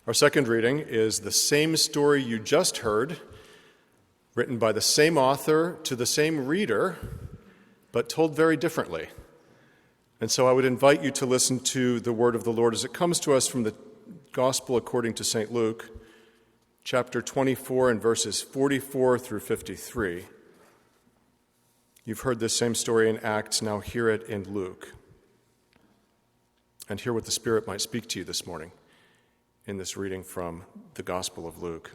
Our second reading is the same story you just heard, written by the same author to the same reader, but told very differently. And so I would invite you to listen to the word of the Lord as it comes to us from the Gospel according to St. Luke, chapter 24 and verses 44 through 53. You've heard this same story in Acts, now hear it in Luke. And hear what the Spirit might speak to you this morning in this reading from the Gospel of Luke.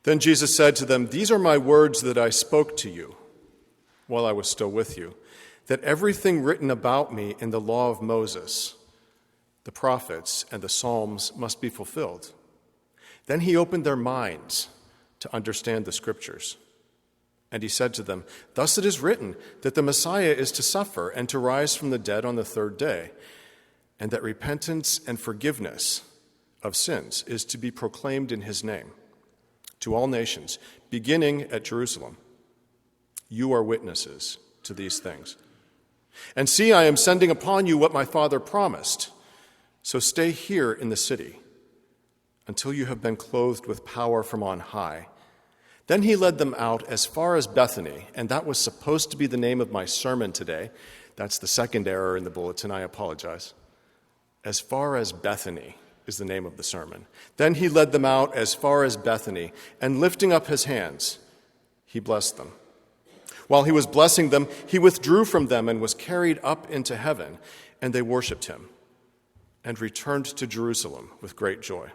Then Jesus said to them, "These are my words that I spoke to you while I was still with you, that everything written about me in the law of Moses, the prophets, and the Psalms must be fulfilled." Then he opened their minds to understand the Scriptures. And he said to them, "Thus it is written that the Messiah is to suffer and to rise from the dead on the third day, and that repentance and forgiveness of sins is to be proclaimed in his name to all nations, beginning at Jerusalem. You are witnesses to these things. And see, I am sending upon you what my Father promised. So stay here in the city until you have been clothed with power from on high." Then he led them out as far as Bethany, and that was supposed to be the name of my sermon today. That's the second error in the bulletin, I apologize. As far as Bethany is the name of the sermon. Then he led them out as far as Bethany, and lifting up his hands, he blessed them. While he was blessing them, he withdrew from them and was carried up into heaven, and they worshipped him and returned to Jerusalem with great joy.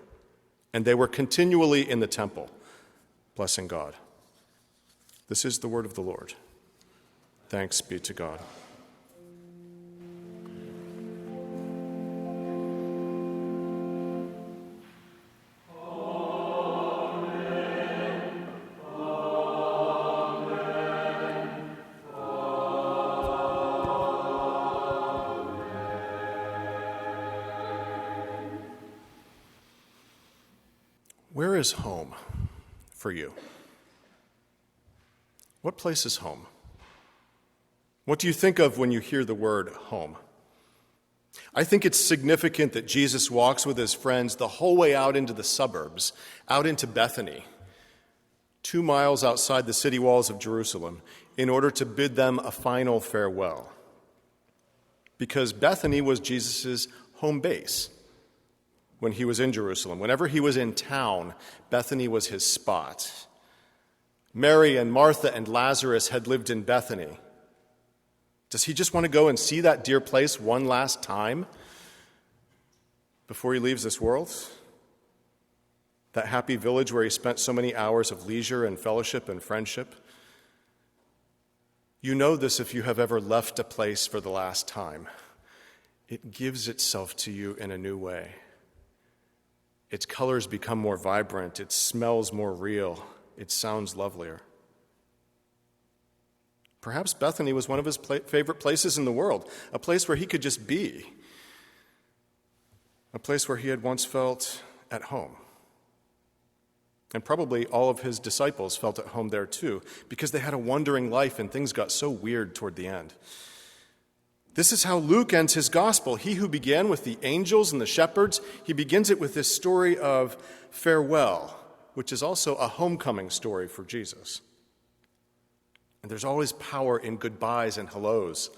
And they were continually in the temple, blessing God. This is the word of the Lord. Thanks be to God. Where is home for you? What place is home? What do you think of when you hear the word home? I think it's significant that Jesus walks with his friends the whole way out into the suburbs, out into Bethany, 2 miles outside the city walls of Jerusalem, in order to bid them a final farewell. Because Bethany was Jesus' home base. When he was in Jerusalem, whenever he was in town, Bethany was his spot. Mary and Martha and Lazarus had lived in Bethany. Does he just want to go and see that dear place one last time before he leaves this world? That happy village where he spent so many hours of leisure and fellowship and friendship? You know this if you have ever left a place for the last time. It gives itself to you in a new way. Its colors become more vibrant, it smells more real, it sounds lovelier. Perhaps Bethany was one of his favorite places in the world, a place where he could just be, a place where he had once felt at home. And probably all of his disciples felt at home there too, because they had a wandering life and things got so weird toward the end. This is how Luke ends his gospel. He who began with the angels and the shepherds, he begins it with this story of farewell, which is also a homecoming story for Jesus. And there's always power in goodbyes and hellos.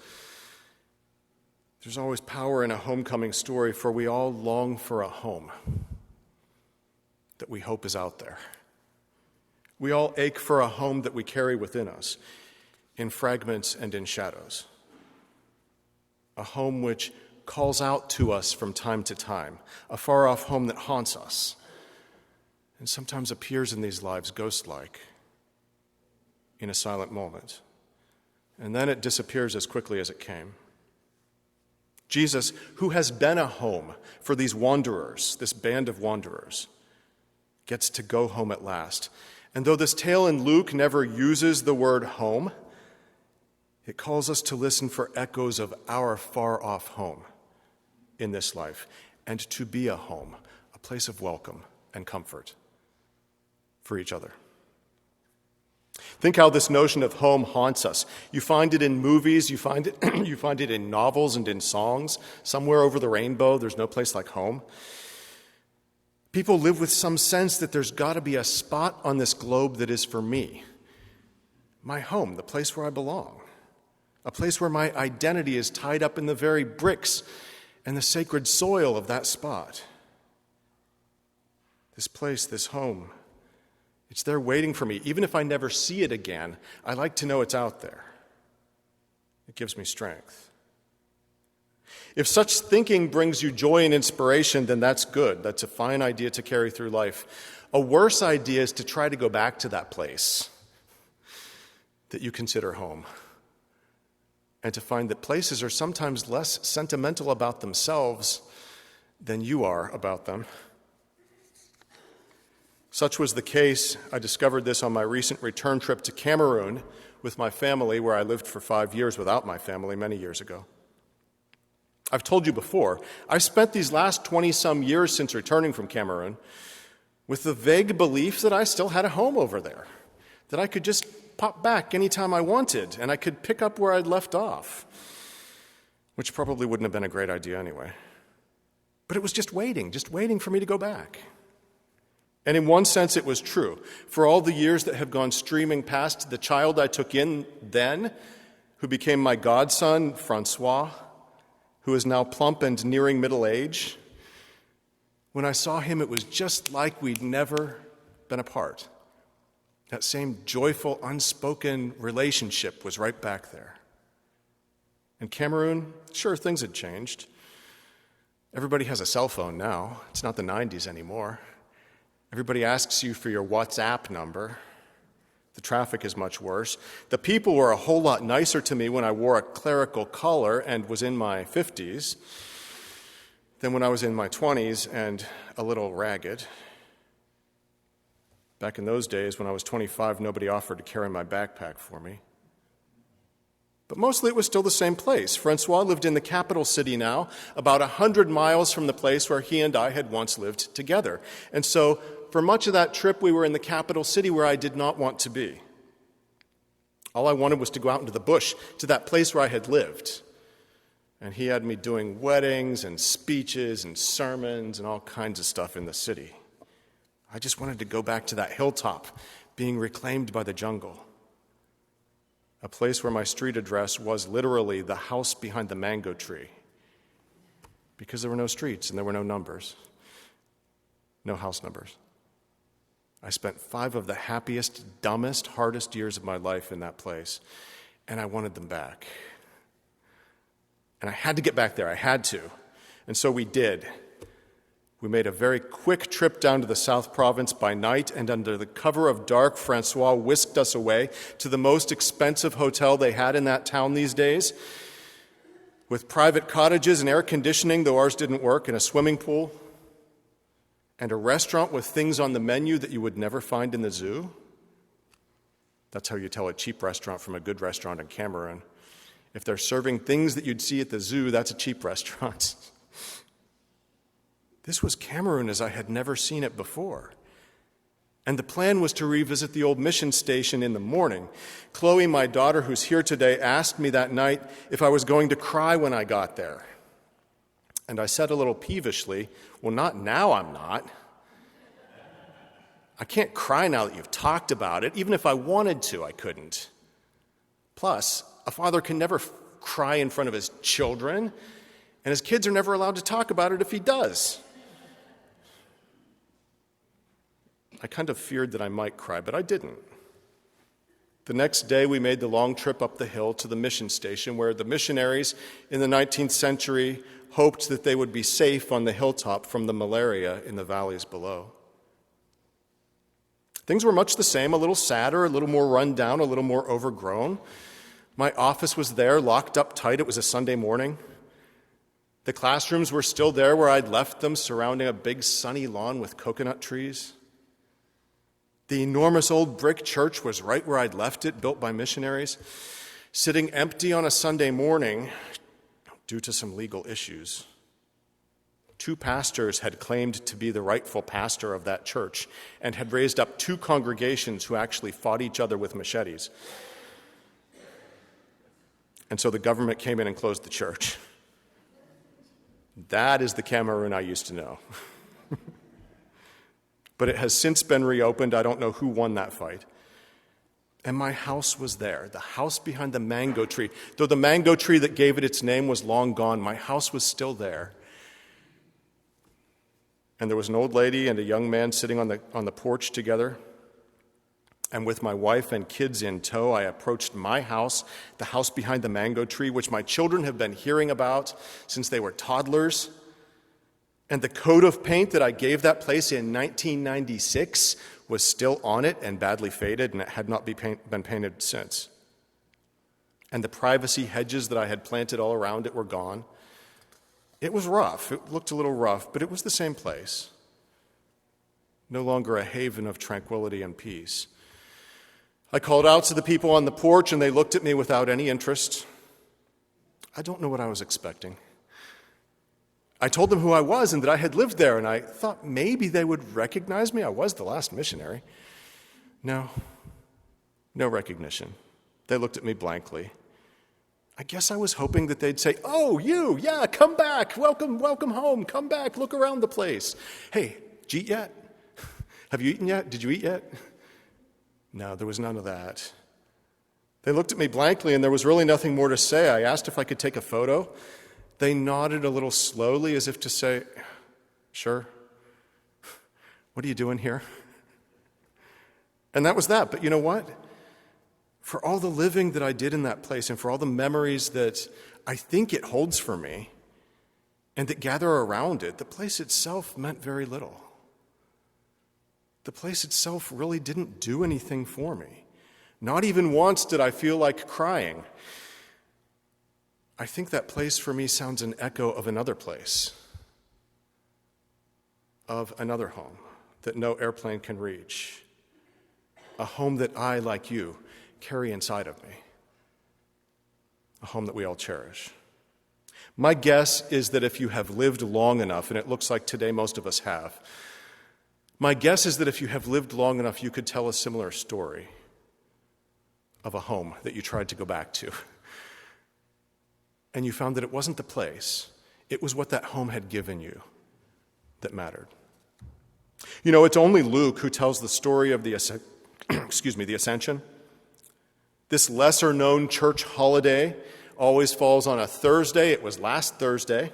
There's always power in a homecoming story, for we all long for a home that we hope is out there. We all ache for a home that we carry within us, in fragments and in shadows. A home which calls out to us from time to time, a far-off home that haunts us, and sometimes appears in these lives ghost-like in a silent moment. And then it disappears as quickly as it came. Jesus, who has been a home for these wanderers, this band of wanderers, gets to go home at last. And though this tale in Luke never uses the word home, it calls us to listen for echoes of our far-off home in this life, and to be a home, a place of welcome and comfort for each other. Think how this notion of home haunts us. You find it in movies, you find it in novels and in songs. Somewhere over the rainbow, there's no place like home. People live with some sense that there's got to be a spot on this globe that is for me. My home, the place where I belong. A place where my identity is tied up in the very bricks and the sacred soil of that spot. This place, this home, it's there waiting for me. Even if I never see it again, I like to know it's out there. It gives me strength. If such thinking brings you joy and inspiration, then that's good. That's a fine idea to carry through life. A worse idea is to try to go back to that place that you consider home, and to find that places are sometimes less sentimental about themselves than you are about them. Such was the case. I discovered this on my recent return trip to Cameroon with my family, where I lived for 5 years without my family many years ago. I've told you before, I spent these last 20-some years since returning from Cameroon with the vague belief that I still had a home over there, that I could just pop back anytime I wanted, and I could pick up where I'd left off, which probably wouldn't have been a great idea anyway. But it was just waiting for me to go back. And in one sense, it was true. For all the years that have gone streaming past, the child I took in then, who became my godson, Francois, who is now plump and nearing middle age, when I saw him, it was just like we'd never been apart. That same joyful, unspoken relationship was right back there. In Cameroon, sure, things had changed. Everybody has a cell phone now. It's not the 90s anymore. Everybody asks you for your WhatsApp number. The traffic is much worse. The people were a whole lot nicer to me when I wore a clerical collar and was in my 50s than when I was in my 20s and a little ragged. Back in those days, when I was 25, nobody offered to carry my backpack for me. But mostly it was still the same place. Francois lived in the capital city now, about 100 miles from the place where he and I had once lived together. And so, for much of that trip, we were in the capital city where I did not want to be. All I wanted was to go out into the bush, to that place where I had lived. And he had me doing weddings and speeches and sermons and all kinds of stuff in the city. I just wanted to go back to that hilltop, being reclaimed by the jungle. A place where my street address was literally the house behind the mango tree, because there were no streets and there were no numbers, no house numbers. I spent 5 of the happiest, dumbest, hardest years of my life in that place, and I wanted them back. And I had to get back there, I had to. And so we did. We made a very quick trip down to the South Province by night, and under the cover of dark, Francois whisked us away to the most expensive hotel they had in that town these days, with private cottages and air conditioning, though ours didn't work, and a swimming pool, and a restaurant with things on the menu that you would never find in the zoo. That's how you tell a cheap restaurant from a good restaurant in Cameroon. If they're serving things that you'd see at the zoo, that's a cheap restaurant. This was Cameroon as I had never seen it before. And the plan was to revisit the old mission station in the morning. Chloe, my daughter, who's here today, asked me that night if I was going to cry when I got there. And I said a little peevishly, well, not now, I'm not. I can't cry now that you've talked about it. Even if I wanted to, I couldn't. Plus, a father can never cry in front of his children, and his kids are never allowed to talk about it if he does. I kind of feared that I might cry, but I didn't. The next day, we made the long trip up the hill to the mission station, where the missionaries in the 19th century hoped that they would be safe on the hilltop from the malaria in the valleys below. Things were much the same, a little sadder, a little more run down, a little more overgrown. My office was there, locked up tight. It was a Sunday morning. The classrooms were still there where I'd left them, surrounding a big sunny lawn with coconut trees. The enormous old brick church was right where I'd left it, built by missionaries, sitting empty on a Sunday morning due to some legal issues. 2 pastors had claimed to be the rightful pastor of that church and had raised up 2 congregations who actually fought each other with machetes. And so the government came in and closed the church. That is the Cameroon I used to know. but it has since been reopened. I don't know who won that fight. And my house was there, the house behind the mango tree. Though the mango tree that gave it its name was long gone, my house was still there. And there was an old lady and a young man sitting on the porch together. And with my wife and kids in tow, I approached my house, the house behind the mango tree, which my children have been hearing about since they were toddlers. And the coat of paint that I gave that place in 1996 was still on it and badly faded, and it had not been painted since. And the privacy hedges that I had planted all around it were gone. It was rough. It looked a little rough, but it was the same place. No longer a haven of tranquility and peace. I called out to the people on the porch, and they looked at me without any interest. I don't know what I was expecting. I told them who I was and that I had lived there, and I thought maybe they would recognize me. I was the last missionary. No recognition. They looked at me blankly. I guess I was hoping that they'd say, "Oh, you, yeah, come back. Welcome home. Come back. Look around the place. Hey, did you eat yet? Have you eaten yet? Did you eat yet?" No, there was none of that. They looked at me blankly, and there was really nothing more to say. I asked if I could take a photo. They nodded a little slowly as if to say, "Sure. What are you doing here?" And that was that. But you know what? For all the living that I did in that place and for all the memories that I think it holds for me and that gather around it, the place itself meant very little. The place itself really didn't do anything for me. Not even once did I feel like crying. I think that place for me sounds an echo of another place, of another home that no airplane can reach, a home that I, like you, carry inside of me, a home that we all cherish. My guess is that if you have lived long enough, and it looks like today most of us have, my guess is that if you have lived long enough, you could tell a similar story of a home that you tried to go back to. And you found that it wasn't the place, it was what that home had given you that mattered. You know, it's only Luke who tells the story of the Ascension. This lesser-known church holiday always falls on a Thursday. It was last Thursday.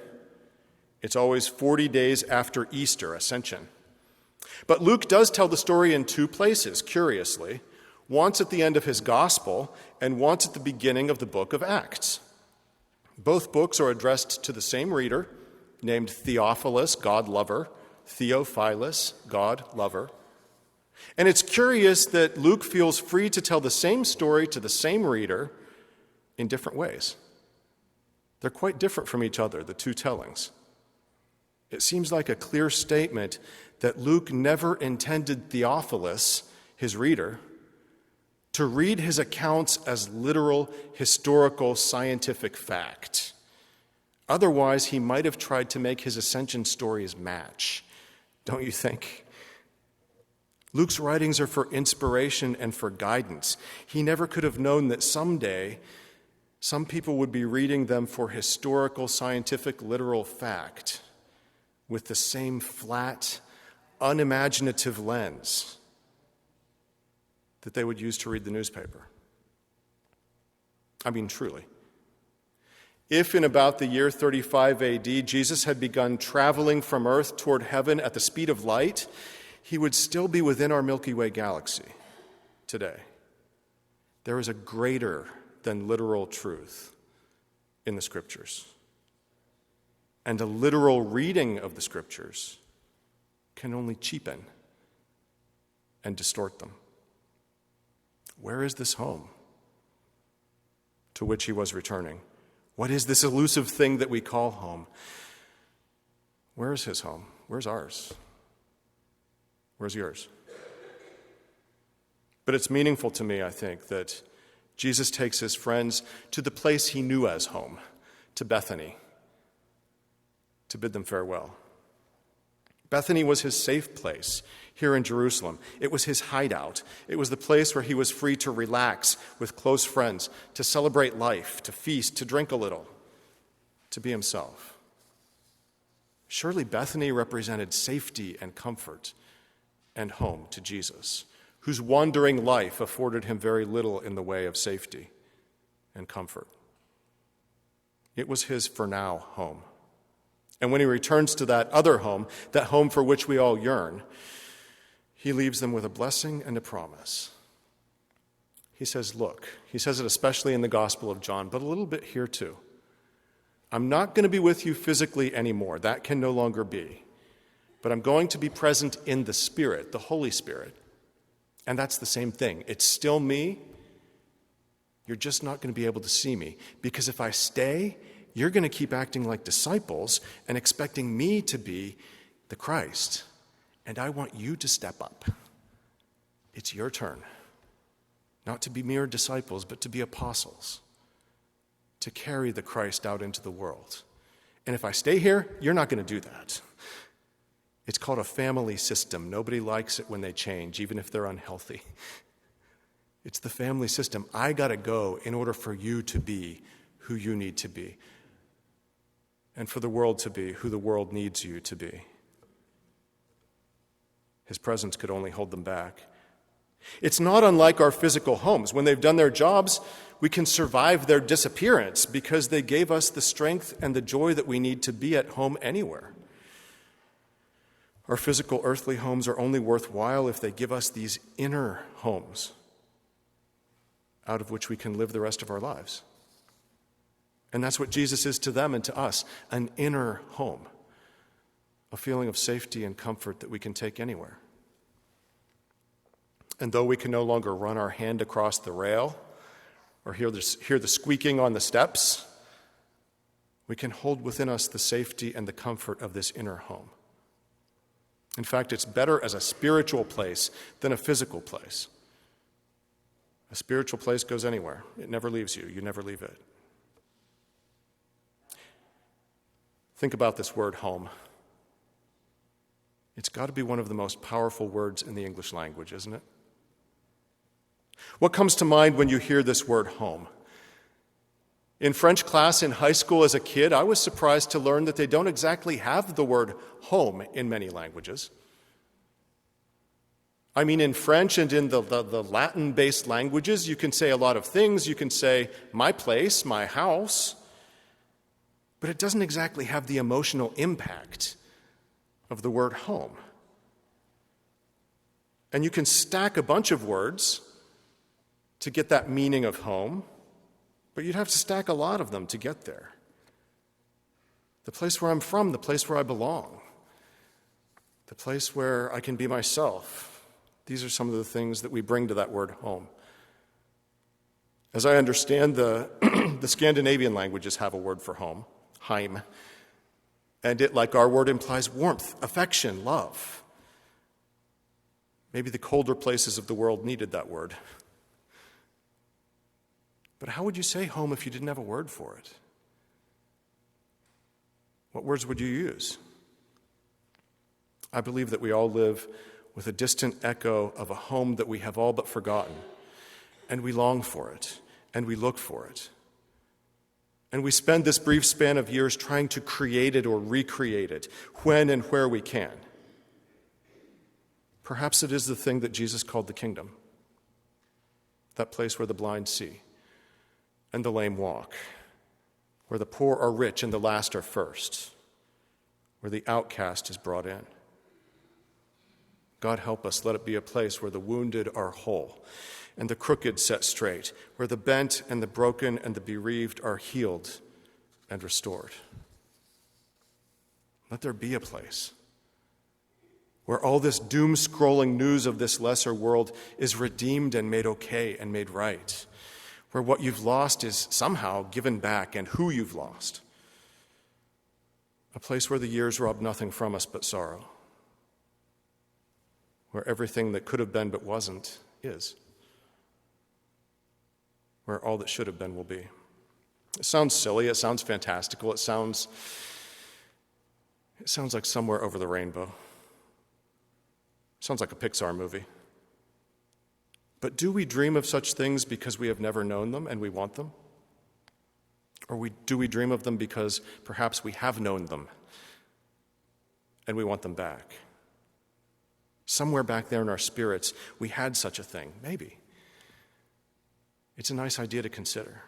It's always 40 days after Easter, Ascension. But Luke does tell the story in two places, curiously, once at the end of his gospel and once at the beginning of the book of Acts. Both books are addressed to the same reader, named Theophilus, God lover, Theophilus, God lover. And it's curious that Luke feels free to tell the same story to the same reader in different ways. They're quite different from each other, the two tellings. It seems like a clear statement that Luke never intended Theophilus, his reader, to read his accounts as literal, historical, scientific fact. Otherwise, he might have tried to make his ascension stories match, don't you think? Luke's writings are for inspiration and for guidance. He never could have known that someday some people would be reading them for historical, scientific, literal fact with the same flat, unimaginative lens that they would use to read the newspaper. I mean, truly. If in about the year 35 AD, Jesus had begun traveling from earth toward heaven at the speed of light, he would still be within our Milky Way galaxy today. There is a greater than literal truth in the Scriptures. And a literal reading of the Scriptures can only cheapen and distort them. Where is this home to which he was returning? What is this elusive thing that we call home? Where is his home? Where's ours? Where's yours? But it's meaningful to me, I think, that Jesus takes his friends to the place he knew as home, to Bethany, to bid them farewell. Bethany was his safe place here in Jerusalem. It was his hideout. It was the place where he was free to relax with close friends, to celebrate life, to feast, to drink a little, to be himself. Surely Bethany represented safety and comfort and home to Jesus, whose wandering life afforded him very little in the way of safety and comfort. It was his for now home. And when he returns to that other home, that home for which we all yearn, he leaves them with a blessing and a promise. He says, look, he says it especially in the Gospel of John, but a little bit here too. I'm not going to be with you physically anymore. That can no longer be. But I'm going to be present in the Spirit, the Holy Spirit. And that's the same thing. It's still me. You're just not going to be able to see me. Because if I stay, you're going to keep acting like disciples and expecting me to be the Christ. And I want you to step up. It's your turn. Not to be mere disciples, but to be apostles. To carry the Christ out into the world. And if I stay here, you're not going to do that. It's called a family system. Nobody likes it when they change, even if they're unhealthy. It's the family system. I got to go in order for you to be who you need to be. And for the world to be who the world needs you to be. His presence could only hold them back. It's not unlike our physical homes. When they've done their jobs, we can survive their disappearance because they gave us the strength and the joy that we need to be at home anywhere. Our physical earthly homes are only worthwhile if they give us these inner homes out of which we can live the rest of our lives. And that's what Jesus is to them and to us, an inner home, a feeling of safety and comfort that we can take anywhere. And though we can no longer run our hand across the rail or hear the squeaking on the steps, we can hold within us the safety and the comfort of this inner home. In fact, it's better as a spiritual place than a physical place. A spiritual place goes anywhere. It never leaves you. You never leave it. Think about this word, home. It's got to be one of the most powerful words in the English language, isn't it? What comes to mind when you hear this word, home? In French class in high school as a kid, I was surprised to learn that they don't exactly have the word home in many languages. I mean, in French and in the Latin-based languages, you can say a lot of things. You can say, my place, my house. But it doesn't exactly have the emotional impact of the word home. And you can stack a bunch of words to get that meaning of home, but you'd have to stack a lot of them to get there. The place where I'm from, the place where I belong, the place where I can be myself. These are some of the things that we bring to that word home. As I understand, the Scandinavian languages have a word for home, heim, and it, like our word, implies warmth, affection, love. Maybe the colder places of the world needed that word. But how would you say home if you didn't have a word for it? What words would you use? I believe that we all live with a distant echo of a home that we have all but forgotten, and we long for it, and we look for it. And we spend this brief span of years trying to create it or recreate it when and where we can. Perhaps it is the thing that Jesus called the kingdom, that place where the blind see and the lame walk, where the poor are rich and the last are first, where the outcast is brought in. God help us, let it be a place where the wounded are whole and the crooked set straight, where the bent and the broken and the bereaved are healed and restored. Let there be a place where all this doom-scrolling news of this lesser world is redeemed and made okay and made right, where what you've lost is somehow given back and who you've lost. A place where the years rob nothing from us but sorrow, where everything that could have been but wasn't is, where all that should have been will be. It sounds silly, it sounds fantastical, it sounds like somewhere over the rainbow. It sounds like a Pixar movie. But do we dream of such things because we have never known them and we want them? Or do we dream of them because perhaps we have known them and we want them back? Somewhere back there in our spirits, we had such a thing. Maybe. It's a nice idea to consider.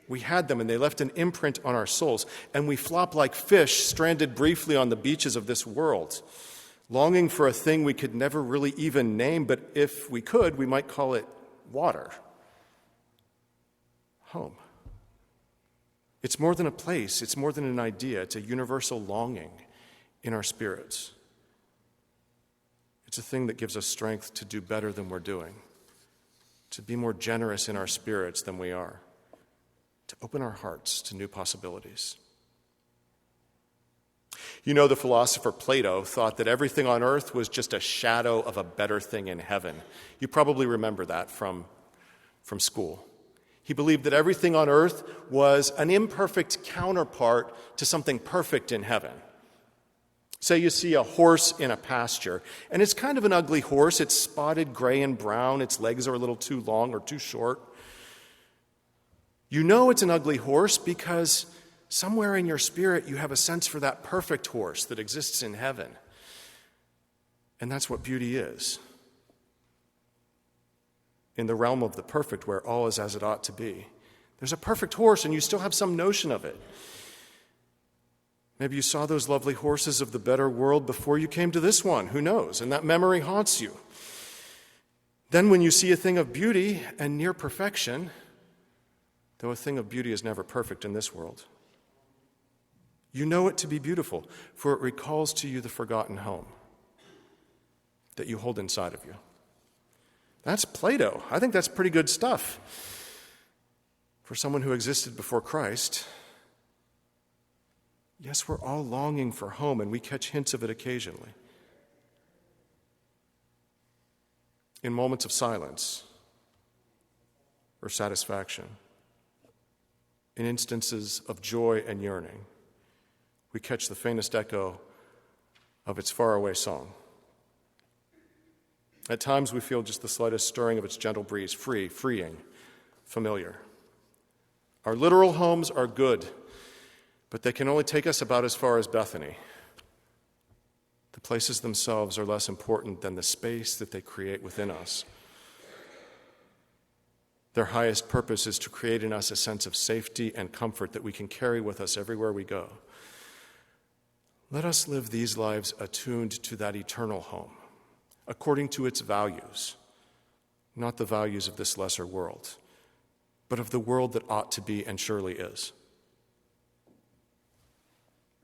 We had them, and they left an imprint on our souls, and we flop like fish stranded briefly on the beaches of this world, longing for a thing we could never really even name, but if we could, we might call it water. Home. It's more than a place. It's more than an idea. It's a universal longing in our spirits. It's a thing that gives us strength to do better than we're doing, to be more generous in our spirits than we are, to open our hearts to new possibilities. You know, the philosopher Plato thought that everything on earth was just a shadow of a better thing in heaven. You probably remember that from school. He believed that everything on earth was an imperfect counterpart to something perfect in heaven. Say you see a horse in a pasture, and it's kind of an ugly horse. It's spotted gray and brown. Its legs are a little too long or too short. You know it's an ugly horse because somewhere in your spirit you have a sense for that perfect horse that exists in heaven. And that's what beauty is. In the realm of the perfect, where all is as it ought to be, there's a perfect horse and you still have some notion of it. Maybe you saw those lovely horses of the better world before you came to this one. Who knows? And that memory haunts you. Then when you see a thing of beauty and near perfection, though a thing of beauty is never perfect in this world, you know it to be beautiful, for it recalls to you the forgotten home that you hold inside of you. That's Plato. I think that's pretty good stuff for someone who existed before Christ. Yes, we're all longing for home, and we catch hints of it occasionally. In moments of silence or satisfaction, in instances of joy and yearning, we catch the faintest echo of its faraway song. At times we feel just the slightest stirring of its gentle breeze, freeing, familiar. Our literal homes are good, but they can only take us about as far as Bethany. The places themselves are less important than the space that they create within us. Their highest purpose is to create in us a sense of safety and comfort that we can carry with us everywhere we go. Let us live these lives attuned to that eternal home, according to its values, not the values of this lesser world, but of the world that ought to be and surely is.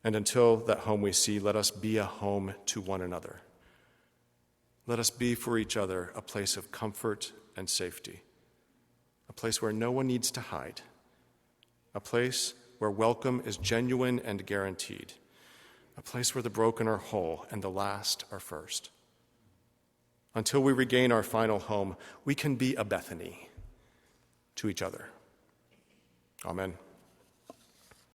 And until that home we see, let us be a home to one another. Let us be for each other a place of comfort and safety, a place where no one needs to hide, a place where welcome is genuine and guaranteed, a place where the broken are whole and the last are first. Until we regain our final home, we can be a Bethany to each other. Amen.